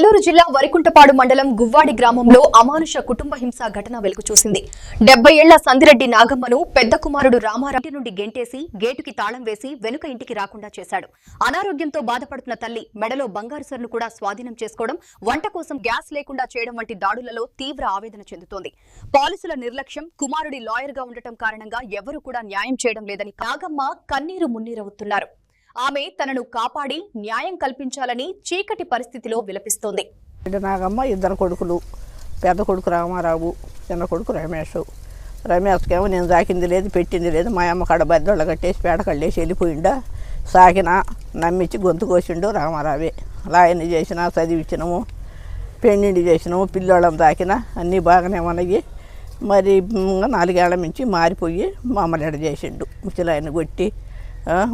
నెల్లూరు జిల్లా వరికుంటపాడు మండలం గువ్వాడి గ్రామంలో అమానుష కుటుంబ హింస ఘటన వెలుగు చూసింది. 70 ఏళ్ల సందిరెడ్డి నాగమ్మను పెద్ద కుమారుడు రామారావు నుండి గెంటేసి గేటుకి తాళం వేసి వెనుక ఇంటికి రాకుండా చేశాడు. అనారోగ్యంతో బాధపడుతున్న తల్లి మెడలో బంగారు సరును కూడా స్వాధీనం చేసుకోవడం, వంట కోసం గ్యాస్ లేకుండా చేయడం వంటి దాడులలో తీవ్ర ఆవేదన చెందుతోంది. పోలీసుల నిర్లక్ష్యం, కుమారుడి లాయర్ గా ఉండటం కారణంగా ఎవరూ కూడా న్యాయం చేయడం లేదని నాగమ్మ కన్నీరు మున్నీరవుతున్నారు. ఆమె తనను కాపాడి న్యాయం కల్పించాలని చీకటి పరిస్థితిలో విలపిస్తోంది. నాగమ్మ ఇద్దరు కొడుకులు, పెద్ద కొడుకు రామారావు, చిన్న కొడుకు రమేష్. రమేష్కేమో నేను సాకింది లేదు, పెట్టింది లేదు. మా అమ్మ కాడ బద్దోళ్ళ కట్టేసి పేడకళ్ళేసి వెళ్ళిపోయిండా. సాకిన నమ్మించి గొంతు కోసిండు రామారావే. లాయన్ని చేసినా, చదివించినాము, పెళ్ళిండి చేసినాము, పిల్లోళ్ళం తాకినా అన్నీ బాగానే ఉన్నాయి. మరి 4 ఏళ్ల నుంచి మారిపోయి మమ్మల్ని చేసిండు. ముసలాయన్ని కొట్టి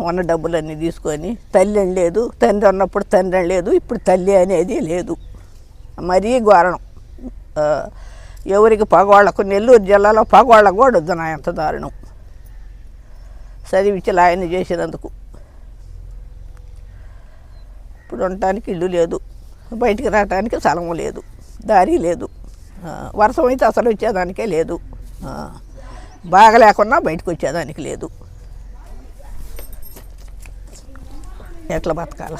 ఉన్న డబ్బులన్నీ తీసుకొని, తల్లి అని లేదు, తండ్రి ఉన్నప్పుడు తండ్రి అని లేదు, ఇప్పుడు తల్లి అనేది లేదు. మరీ ఘోరం. ఎవరికి పగవాళ్లకు, నెల్లూరు జిల్లాలో పగవాళ్ళకు కూడా వద్దు నా ఎంత దారుణం. చదివించి లాయన్ని చేసినందుకు ఇప్పుడు ఉండటానికి ఇల్లు లేదు, బయటికి రావడానికి స్థలము లేదు, దారి లేదు. వర్షం అయితే అసలు వచ్చేదానికే లేదు, బాగా లేకున్నా బయటకు వచ్చేదానికి లేదు. ఎట్లా బతకాల?